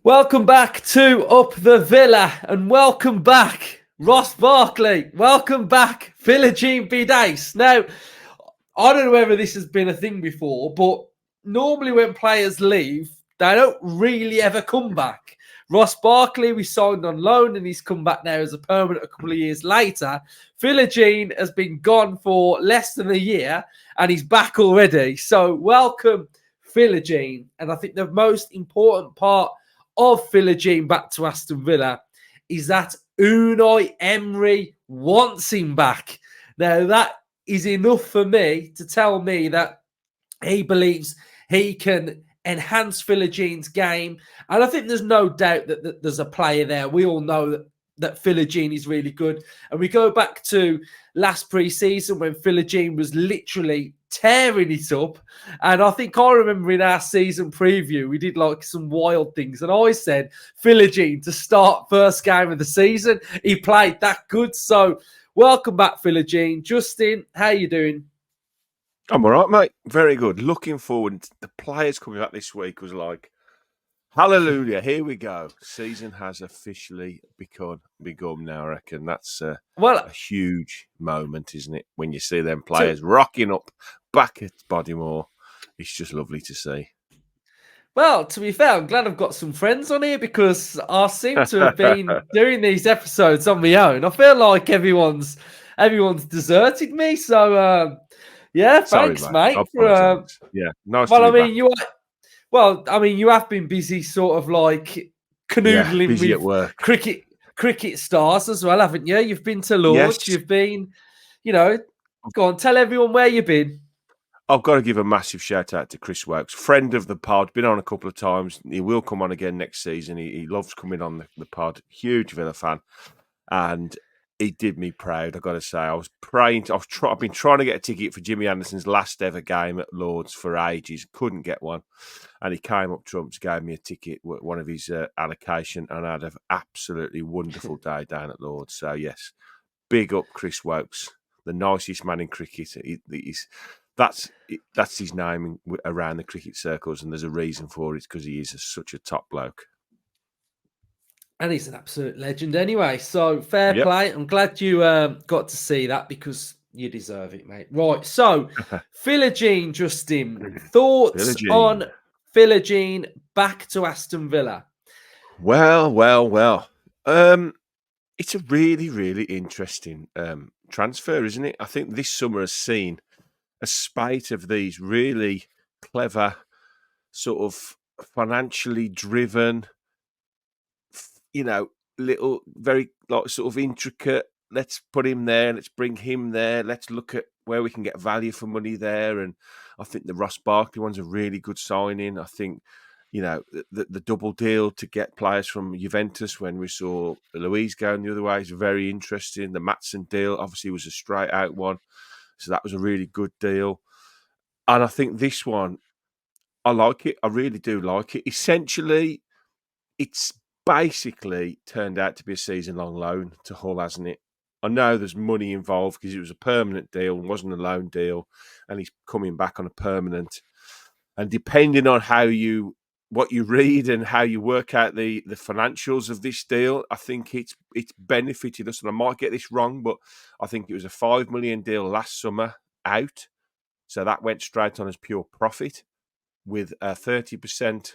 Welcome back to Up the Villa and welcome back Ross Barkley. Welcome back Philogene Bidace. Now, I don't know whether this has been a thing before, but normally when players leave, they don't really ever come back. Ross Barkley, we signed on loan and he's come back now as a permanent a couple of years later. Philogene has been gone for less than a year and he's back already. So welcome Philogene. And I think the most important part of Philogene back to Aston Villa is that Unai Emery wants him back. Now, that is enough for me to tell me that he believes he can enhance Philogene's game. And I think there's no doubt that there's a player there. We all know that Philogene is really good. And we go back to last pre-season when Philogene was literally tearing it up. And I think I remember in our season preview, we did like some wild things. And I said Philogene to start first game of the season. He played that good. So welcome back, Philogene. Justin, how you doing? I'm all right, mate. Very good. Looking forward. The players coming back this week was like, hallelujah, here we go. Season has officially begun now, I reckon. That's Well, a huge moment, isn't it? When you see them players rocking up back at Bodymore. It's just lovely to see. Well, to be fair, I'm glad I've got some friends on here because I seem to have been doing these episodes on my own. I feel like everyone's deserted me. So, yeah, Sorry, thanks, mate. I apologise. Yeah, nice Well, to I be mean, back. you have been busy, sort of like Yeah, canoodling busy at with work. cricket stars as well, haven't you? You've been to Lords. Yes. You've been, go on, tell everyone where you've been. I've got to give a massive shout out to Chris Wokes, friend of the pod, been on a couple of times. He will come on again next season. He loves coming on the pod. Huge Villa fan, and he did me proud. I've got to say, I was praying. I've been trying to get a ticket for Jimmy Anderson's last ever game at Lords for ages. Couldn't get one, and he came up trumps, gave me a ticket, one of his allocation, and I had an absolutely wonderful day down at Lords. So yes, big up Chris Wokes, the nicest man in cricket. That's his name around the cricket circles, and there's a reason for it because he is such a top bloke. And he's an absolute legend anyway. So fair play. I'm glad you got to see that because you deserve it, mate. Right. So Philogene, Justin, thoughts on Philogene back to Aston Villa? Well. It's a really, really interesting transfer, isn't it? I think this summer has seen a spate of these really clever, sort of financially driven, little, very like sort of intricate. Let's put him there. Let's bring him there. Let's look at where we can get value for money there. And I think the Ross Barkley one's a really good signing. I think, the double deal to get players from Juventus when we saw Luis going the other way is very interesting. The Matson deal obviously was a straight out one. So that was a really good deal. And I think this one, I like it. I really do like it. Essentially, it's basically turned out to be a season-long loan to Hull, hasn't it? I know there's money involved because it was a permanent deal and wasn't a loan deal, and he's coming back on a permanent. And depending on what you read and how you work out the financials of this deal, I think it's benefited us. And I might get this wrong, but I think it was a $5 million deal last summer out. So that went straight on as pure profit with 30%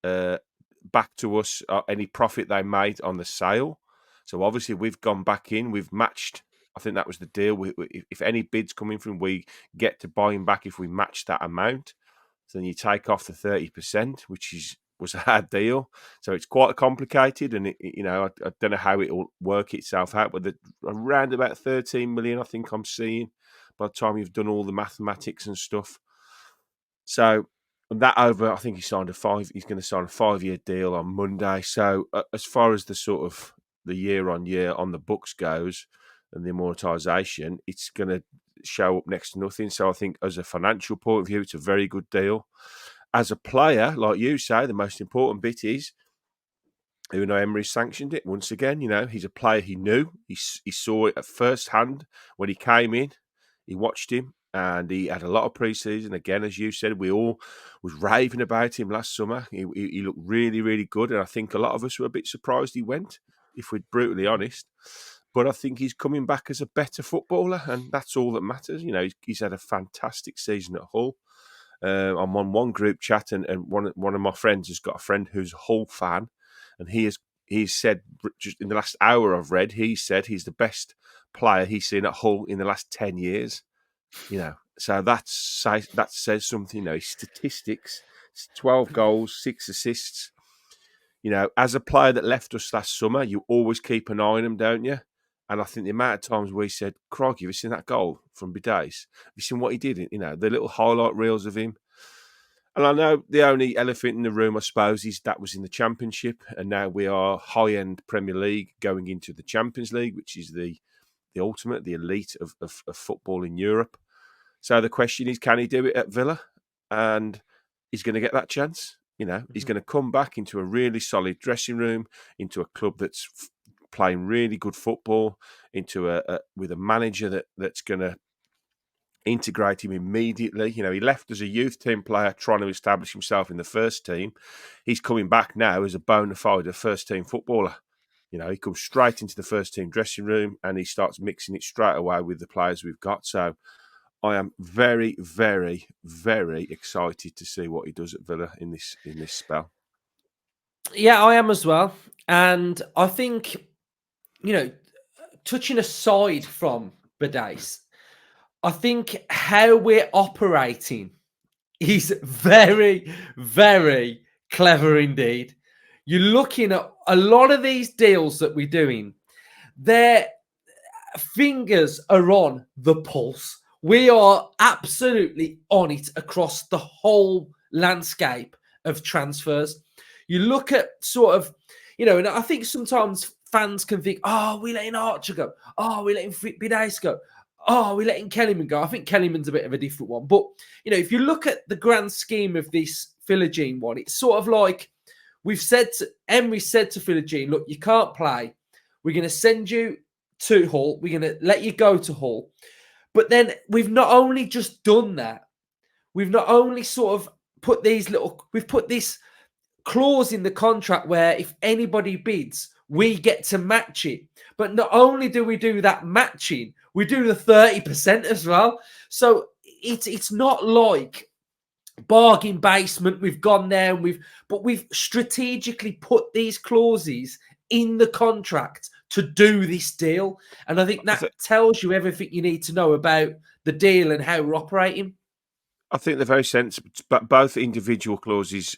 back to us, any profit they made on the sale. So obviously we've gone back in, we've matched. I think that was the deal. If any bids come in from, we get to buy him back if we match that amount. So then you take off the 30%, which was a hard deal. So it's quite complicated, and I don't know how it will work itself out, but around about 13 million, I think I'm seeing by the time you've done all the mathematics and stuff. So that over, I think he's going to sign a 5-year deal on Monday. So as far as the sort of the year on year on the books goes and the amortization, it's going to show up next to nothing. So I think as a financial point of view, it's a very good deal. As a player, like you say, the most important bit is Unai Emery sanctioned it once again. He's a player he knew. He saw it at first hand when he came in. He watched him. and he had a lot of pre-season. Again, as you said, we all was raving about him last summer. He looked really, really good, and I think a lot of us were a bit surprised he went, if we're brutally honest. But I think he's coming back as a better footballer, and that's all that matters. You know, he's had a fantastic season at Hull. I'm on one group chat, and one of my friends has got a friend who's a Hull fan, and he's said, just in the last hour I've read, he said he's the best player he's seen at Hull in the last 10 years. You know, so that says something. You know, his statistics: 12 goals, 6 assists. You know, as a player that left us last summer, you always keep an eye on him, don't you? And I think the amount of times we said, "Crikey, have you seen that goal from Bidace? Have you seen what he did?" You know, the little highlight reels of him. And I know the only elephant in the room, I suppose, is that was in the Championship, and now we are high-end Premier League going into the Champions League, which is the ultimate, the elite of football in Europe. So the question is, can he do it at Villa? And he's going to get that chance. You know, he's going to come back into a really solid dressing room, into a club that's playing really good football, into with a manager that's going to integrate him immediately. You know, he left as a youth team player trying to establish himself in the first team. He's coming back now as a bona fide first team footballer. You know, he comes straight into the first team dressing room and he starts mixing it straight away with the players we've got. So I am very, very, very excited to see what he does at Villa in this spell. Yeah, I am as well. And I think, you know, touching aside from Bidace, I think how we're operating is very, very clever indeed. You're looking at a lot of these deals that we're doing, their fingers are on the pulse. We are absolutely on it across the whole landscape of transfers. You look at sort of, you know, and I think sometimes fans can think, oh, we're letting Archer go. Oh, we're letting Bidace go. Oh, we're letting Kellyman go. I think Kellyman's a bit of a different one. But, you know, if you look at the grand scheme of this Philogene one, it's sort of like Emery said to Philogene, look, you can't play. We're going to send you to Hull. We're going to let you go to Hull. But then we've not only just done that, we've not only sort of we've put this clause in the contract where if anybody bids, we get to match it. But not only do we do that matching, we do the 30% as well. So it's not like bargain basement. We've gone there and we've strategically put these clauses in the contract to do this deal. And I think that tells you everything you need to know about the deal and how we're operating. I think they're very sensible, but both individual clauses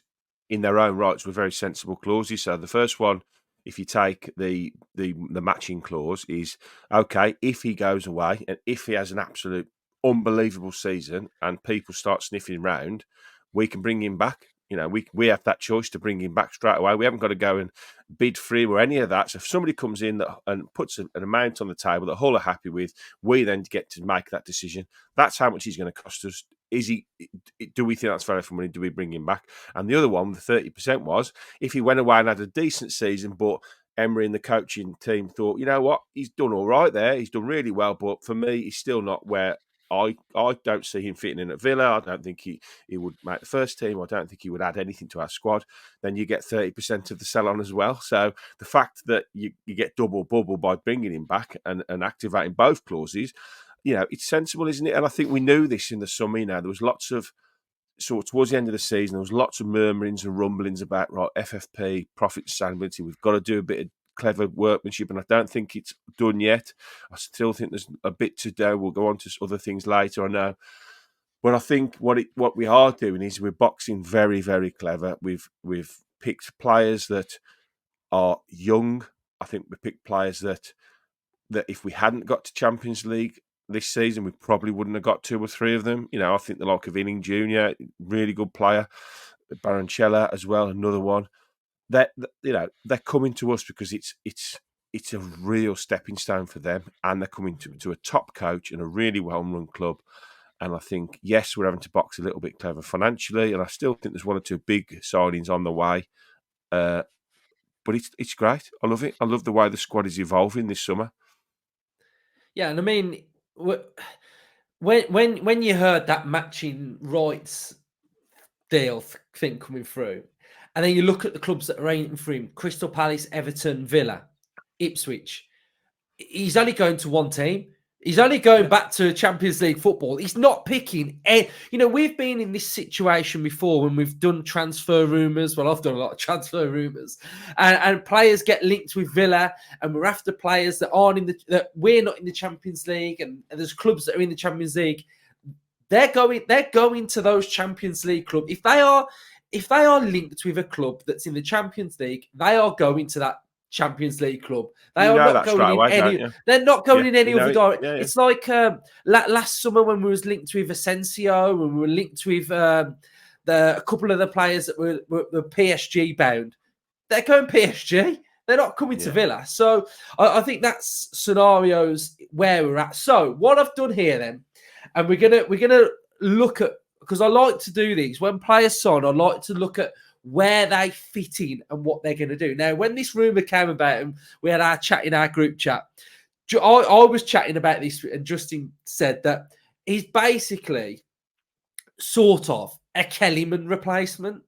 in their own rights were very sensible clauses. So the first one, if you take the matching clause, is okay if he goes away and if he has an absolute unbelievable season and people start sniffing around, we can bring him back. You know, we have that choice to bring him back straight away. We haven't got to go and bid for him or any of that. So if somebody comes in and puts an amount on the table that Hull are happy with, we then get to make that decision. That's how much he's going to cost us. Do we think that's value for money? Do we bring him back? And the other one, the 30%, was if he went away and had a decent season, but Emery and the coaching team thought, you know what, he's done all right there. He's done really well, but for me, he's still not where I don't see him fitting in at Villa. I don't think he would make the first team. I don't think he would add anything to our squad. Then you get 30% of the sell on as well. So the fact that you get double bubble by bringing him back and activating both clauses, you know, it's sensible, isn't it? And I think we knew this in the summer. You know, there was lots of towards the end of the season, there was lots of murmurings and rumblings about FFP, profit sustainability. We've got to do a bit of clever workmanship, and I don't think it's done yet. I still think there's a bit to do. We'll go on to other things later, I know. But I think what we are doing is we're boxing very, very clever. We've picked players that are young. I think we picked players that if we hadn't got to Champions League this season, we probably wouldn't have got 2 or 3 of them. You know, I think the like of Inning Jr., really good player, Baronchella as well, another one. That, you know, they're coming to us because it's a real stepping stone for them, and they're coming to a top coach and a really well-run club. And I think, yes, we're having to box a little bit clever financially, and I still think there's 1 or 2 big signings on the way. But it's great. I love it. I love the way the squad is evolving this summer. Yeah, and I mean, when you heard that matching rights deal thing coming through, and then you look at the clubs that are aiming for him: Crystal Palace, Everton, Villa, Ipswich. He's only going to one team. He's only going back to Champions League football. He's not picking. We've been in this situation before when we've done transfer rumours. Well, I've done a lot of transfer rumours, and players get linked with Villa, and we're after players that that we're not in the Champions League, and there's clubs that are in the Champions League. They're going to those Champions League clubs. If they are linked with a club that's in the Champions League, they are going to that Champions League club. They are not going in any. They're not going in any other direction. Yeah. It's like last summer when we was linked with Asensio, when we were linked with a couple of the players that were PSG bound. They're going PSG. They're not coming to Villa. So I think that's scenarios where we're at. So what I've done here then, and we're gonna look at, because I like to do these when players sign. I like to look at where they fit in and what they're going to do. Now, when this rumor came about, and we had our chat in our group chat, I was chatting about this, and Justin said that he's basically sort of a Kellyman replacement.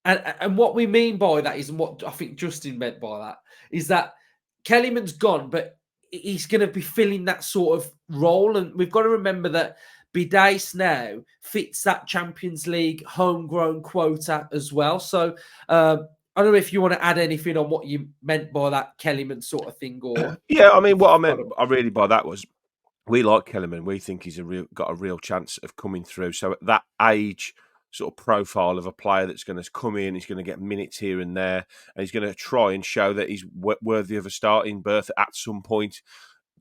And what we mean by that is, and what I think Justin meant by that, is that Kellyman's gone, but he's going to be filling that sort of role. And we've got to remember that Bidace now fits that Champions League homegrown quota as well. So I don't know if you want to add anything on what you meant by that Kellyman sort of thing, or I mean, what I really by that was, we like Kellyman. We think he's got a real chance of coming through. So at that age sort of profile of a player that's going to come in, he's going to get minutes here and there, and he's going to try and show that he's worthy of a starting berth at some point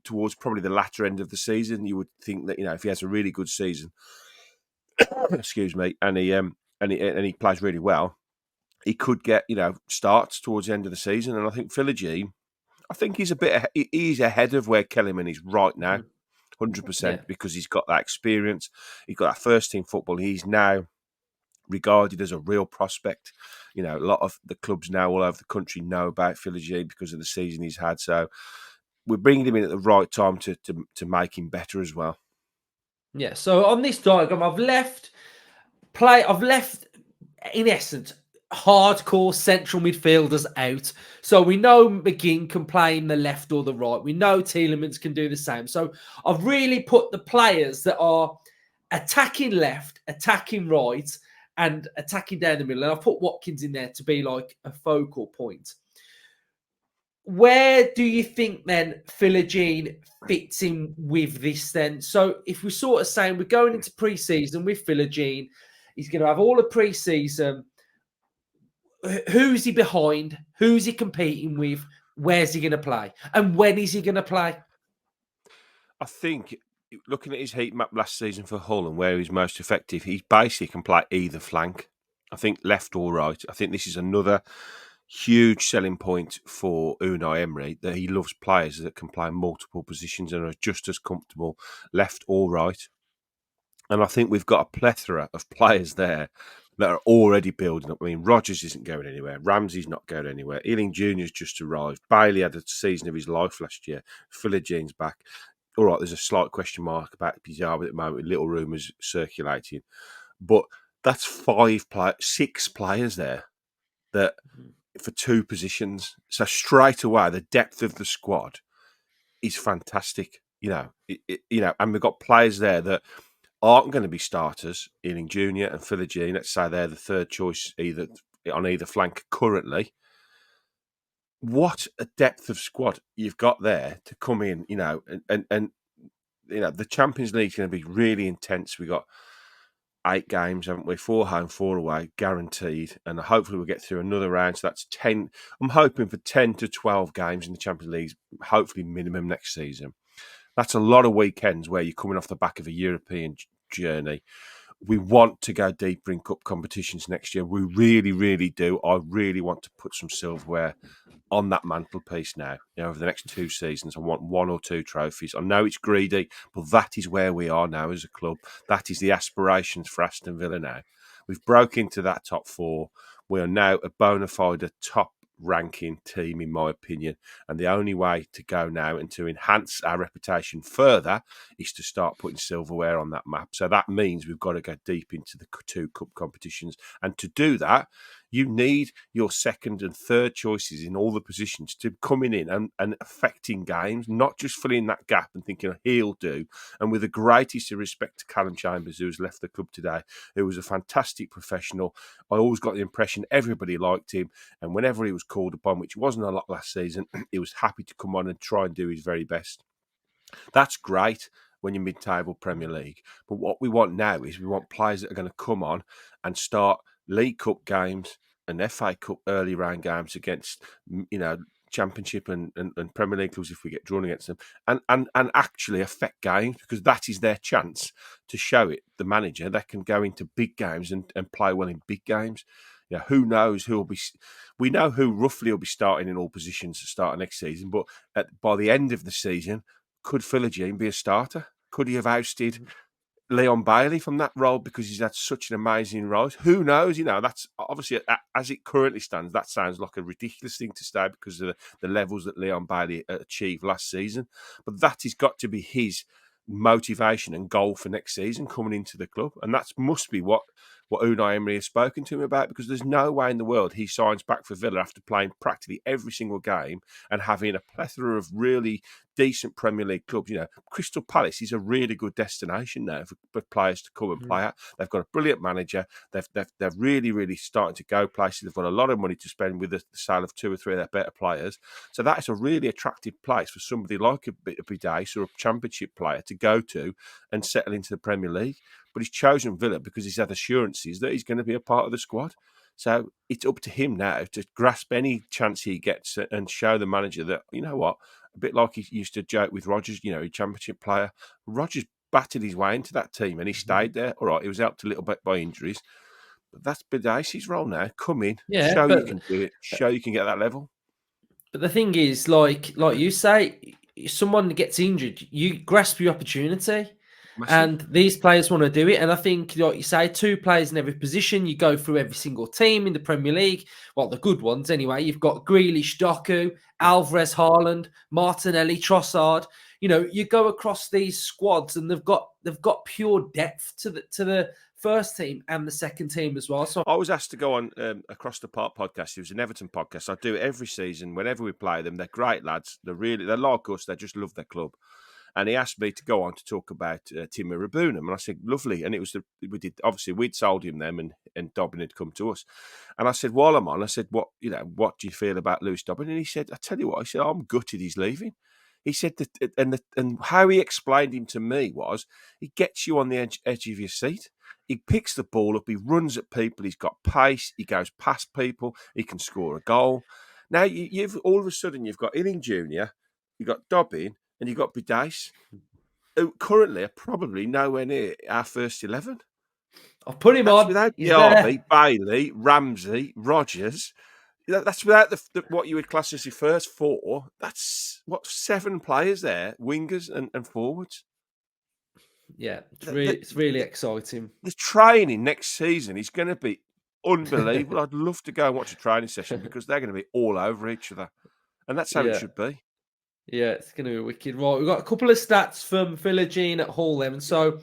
towards probably the latter end of the season. You would think that, if he has a really good season, excuse me, and he plays really well, he could get starts towards the end of the season. And I think Philogene, he's ahead of where Kellyman is right now, 100%, because he's got that experience, he's got that first team football. He's now regarded as a real prospect. A lot of the clubs now all over the country know about Philogene because of the season he's had. So we're bringing him in at the right time to make him better as well. Yeah. So on this diagram, I've left, in essence, hardcore central midfielders out. So we know McGinn can play in the left or the right. We know Tielemans can do the same. So I've really put the players that are attacking left, attacking right, and attacking down the middle. And I've put Watkins in there to be like a focal point. Where do you think then Philogene fits in with this then? So if we're sort of saying we're going into pre-season with Philogene, he's going to have all the pre-season. Who's he behind? Who's he competing with? Where's he going to play? And when is he going to play? I think, looking at his heat map last season for Hull and where he's most effective, he basically can play either flank. I think left or right. I think this is another huge selling point for Unai Emery, that he loves players that can play multiple positions and are just as comfortable left or right. And I think we've got a plethora of players there that are already building up. I mean, Rodgers isn't going anywhere. Ramsey's not going anywhere. Ealing Jr.'s just arrived. Bailey had a season of his life last year. Philogene's back. All right, there's a slight question mark about Pizarro at the moment, with little rumours circulating. But that's 6 players there that for 2 positions. So straight away, the depth of the squad is fantastic. And we've got players there that aren't going to be starters. Ealing Jr. and Philogene, let's say they're the third choice on either flank currently. What a depth of squad you've got there to come in, and the Champions League is going to be really intense. We got 8 games, haven't we? 4 home, 4 away, guaranteed. And hopefully we'll get through another round. So that's 10. I'm hoping for 10 to 12 games in the Champions League, hopefully minimum next season. That's a lot of weekends where you're coming off the back of a European journey. We want to go deeper in cup competitions next year. We really, really do. I really want to put some silverware on that mantelpiece now. Over the next 2 seasons, I want 1 or 2 trophies. I know it's greedy, but that is where we are now as a club. That is the aspirations for Aston Villa now. We've broke into that top 4. We are now a bona fide top ranking team, in my opinion. And the only way to go now and to enhance our reputation further is to start putting silverware on that map. So that means we've got to go deep into the 2 cup competitions. And to do that, you need your second and third choices in all the positions to coming in and affecting games, not just filling that gap and thinking, oh, he'll do. And with the greatest of respect to Callum Chambers, who has left the club today, who was a fantastic professional, I always got the impression everybody liked him. And whenever he was called upon, which wasn't a lot last season, he was happy to come on and try and do his very best. That's great when you're mid-table Premier League. But what we want now is we want players that are going to come on and start League Cup games and FA Cup early round games against, Championship and Premier League clubs if we get drawn against them, and actually affect games, because that is their chance to show it, the manager, they can go into big games and play well in big games. Who knows who will be? We know who roughly will be starting in all positions to start next season, but by the end of the season, could Philogene be a starter? Could he have ousted Leon Bailey from that role because he's had such an amazing rise? Who knows? That's obviously, as it currently stands, that sounds like a ridiculous thing to say because of the levels that Leon Bailey achieved last season. But that has got to be his motivation and goal for next season coming into the club. And that must be what Unai Emery has spoken to him about, because there's no way in the world he signs back for Villa after playing practically every single game and having a plethora of really decent Premier League clubs. Crystal Palace is a really good destination now for players to come and play at. They've got a brilliant manager. They're really, really starting to go places. They've got a lot of money to spend with the sale of 2 or 3 of their better players. So that is a really attractive place for somebody like a Bidace or a Championship player to go to and settle into the Premier League. But he's chosen Villa because he's had assurances that he's going to be a part of the squad. So it's up to him now to grasp any chance he gets and show the manager that, you know what, a bit like he used to joke with Rodgers, a Championship player. Rodgers battered his way into that team and he stayed there. All right, he was helped a little bit by injuries. But that's Bidace's role now. Come in, show you can do it, show you can get that level. But the thing is, like you say, someone gets injured, you grasp your opportunity. Massive. And these players want to do it. And I think, like you say, 2 players in every position. You go through every single team in the Premier League. Well, the good ones anyway. You've got Grealish, Doku, Alvarez, Haaland, Martinelli, Trossard. You go across these squads, and they've got pure depth to the first team and the second team as well. So I was asked to go on Across the Park podcast. It was an Everton podcast. I do it every season whenever we play them. They're great lads. They're like us. They just love their club. And he asked me to go on to talk about Timo Rabunam. And I said, lovely. And it was we'd sold him them and Dobbin had come to us. And I said, while I'm on, I said, what do you feel about Lewis Dobbin? And he said, I tell you what, I'm gutted he's leaving. He said that, and how he explained him to me was, he gets you on the edge of your seat. He picks the ball up, he runs at people, he's got pace, he goes past people, he can score a goal. Now, you've all of a sudden, you've got Illing Jr., you've got Dobbin, and you've got Bidace, who currently are probably nowhere near our first 11. I'll put him on. Without Diaby, Bailey, Ramsey, Rodgers. That's without what you would class as your first 4. That's 7 players there, wingers and forwards. Yeah, it's really exciting. The training next season is going to be unbelievable. I'd love to go and watch a training session because they're going to be all over each other. And that's how it should be. Yeah, it's going to be wicked. Right, we've got a couple of stats from Philogene at Hull then. So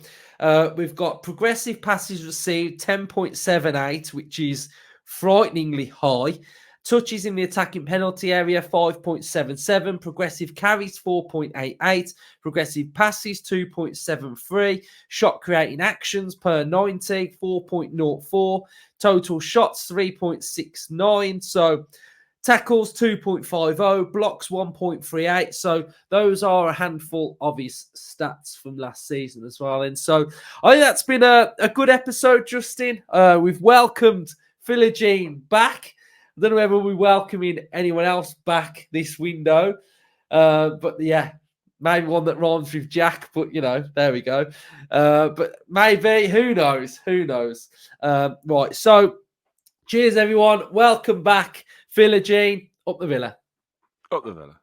we've got progressive passes received, 10.78, which is frighteningly high. Touches in the attacking penalty area, 5.77. Progressive carries, 4.88. Progressive passes, 2.73. Shot creating actions per 90, 4.04. Total shots, 3.69. So tackles 2.50, blocks 1.38. So those are a handful of his stats from last season as well. And so I think that's been a good episode, Justin. We've welcomed Philogene back. I don't know whether we're welcoming anyone else back this window. But yeah, maybe one that rhymes with Jack. But, there we go. But maybe, who knows? Right, so cheers, everyone. Welcome back. Philogene, up the Villa. Up the Villa.